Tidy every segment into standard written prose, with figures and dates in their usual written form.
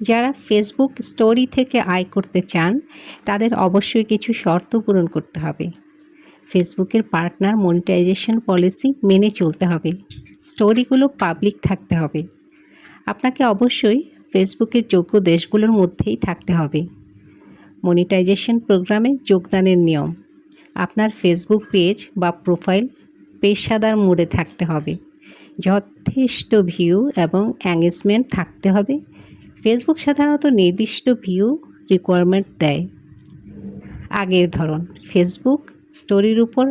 যারা Facebook story থেকে আয় করতে চান তাদের অবশ্যই কিছু শর্ত পূরণ করতে হবে। ফেসবুকের পার্টনার মনিটাইজেশন পলিসি মেনে চলতে হবে। স্টোরিগুলো পাবলিক থাকতে হবে। আপনাকে অবশ্যই ফেসবুকের যোগ্য দেশগুলোর মধ্যেই থাকতে হবে। মনিটাইজেশন প্রোগ্রামে যোগদানের নিয়ম: আপনার ফেসবুক পেজ বা প্রোফাইল পেশাদার মোডে থাকতে হবে। যথেষ্ট ভিউ এবং এঙ্গেজমেন্ট থাকতে হবে। ফেসবুক সাধারণত নির্দিষ্ট ভিউ রিকোয়ারমেন্ট দেয়। আগের ধরন: ফেসবুক স্টোরির উপর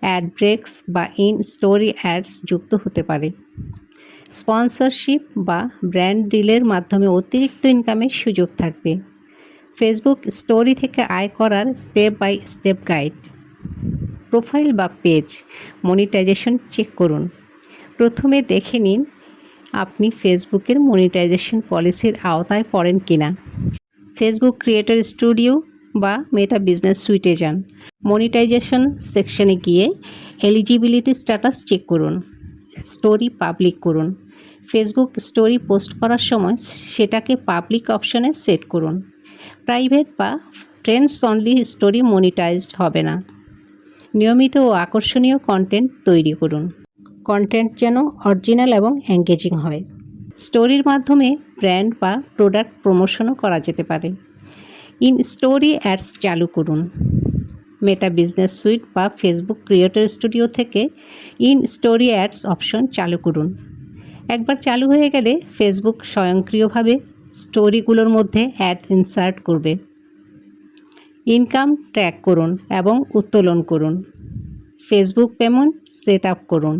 অ্যাড ব্রেকস বা ইন স্টোরি অ্যাডস যুক্ত হতে পারে। স্পন্সরশিপ বা ব্র্যান্ড ডিলের মাধ্যমে অতিরিক্ত ইনকামের সুযোগ থাকবে। ফেসবুক স্টোরি থেকে আয় করার step by step guide. Profile বা পেজ মনিটাইজেশন চেক করুন। প্রথমে দেখে নিন আপনি ফেসবুকের মনিটাইজেশন পলিসির আওতায় পড়েন কিনা। ফেসবুক ক্রিয়েটর স্টুডিও বা মেটা বিজনেস সুইটে যান। মনিটাইজেশন সেকশনে গিয়ে এলিজিবিলিটি স্ট্যাটাস চেক করুন। স্টোরি পাবলিক করুন। ফেসবুক স্টোরি পোস্ট করার সময় সেটাকে পাবলিক অপশনে সেট করুন। প্রাইভেট বা ফ্রেন্ডস অনলি স্টোরি মনিটাইজড হবে না। নিয়মিত ও আকর্ষণীয় কন্টেন্ট তৈরি করুন। কন্টেন্ট যেন অরিজিনাল এবং এঙ্গেজিং হয়। স্টোরির মাধ্যমে ব্র্যান্ড বা প্রোডাক্ট প্রমোশনও করা যেতে পারে। ইন স্টোরি অ্যাডস চালু করুন। মেটা বিজনেস সুইট বা ফেসবুক ক্রিয়েটর স্টুডিও থেকে ইন স্টোরি অ্যাডস অপশন চালু করুন। একবার চালু হয়ে গেলে ফেসবুক স্বয়ংক্রিয়ভাবে স্টোরিগুলোর মধ্যে অ্যাড ইনসার্ট করবে। ইনকাম ট্র্যাক করুন এবং উত্তোলন করুন। ফেসবুক পেমেন্ট সেট আপ করুন।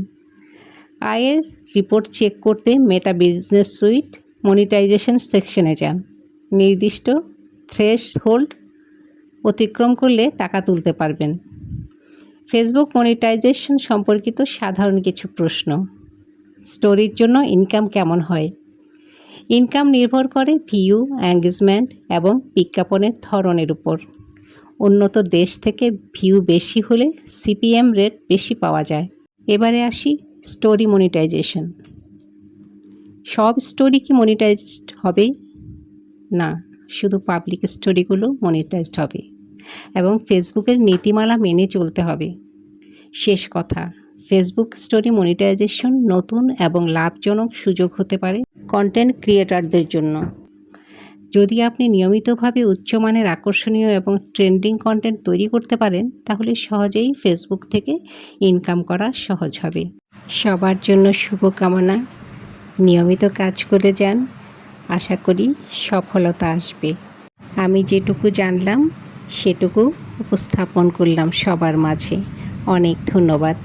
আয়ের রিপোর্ট চেক করতে মেটা বিজনেস সুইট মনিটাইজেশন সেকশনে যান। নির্দিষ্ট থ্রেশহোল্ড অতিক্রম করলে টাকা তুলতে পারবেন। ফেসবুক মনিটাইজেশন সম্পর্কিত সাধারণ কিছু প্রশ্ন: স্টোরির জন্য ইনকাম কেমন হয়? ইনকাম নির্ভর করে ভিউ, এঙ্গেজমেন্ট এবং বিজ্ঞাপনের ধরনের উপর। উন্নত দেশ থেকে ভিউ বেশি হলে সিপিএম রেট বেশি পাওয়া যায়। এবারে আসি স্টোরি মনিটাইজেশন। সব স্টোরি কি মনিটাইজড হবে? না, শুধু পাবলিক স্টোরিগুলো মনিটাইজড হবে এবং ফেসবুকের নীতিমালা মেনে চলতে হবে। শেষ কথা: ফেসবুক স্টোরি মনিটাইজেশন নতুন এবং লাভজনক সুযোগ হতে পারে কন্টেন্ট ক্রিয়েটরদের জন্য। যদি আপনি নিয়মিতভাবে উচ্চমানের আকর্ষণীয় এবং ট্রেন্ডিং কন্টেন্ট তৈরি করতে পারেন তাহলে সহজেই ফেসবুক থেকে ইনকাম করা সহজ হবে। সবার জন্য শুভকামনা। নিয়মিত কাজ করে যান, আশা করি সফলতা আসবে। আমি যেটুকু জানলাম সেটুকু উপস্থাপন করলাম সবার মাঝে। অনেক ধন্যবাদ।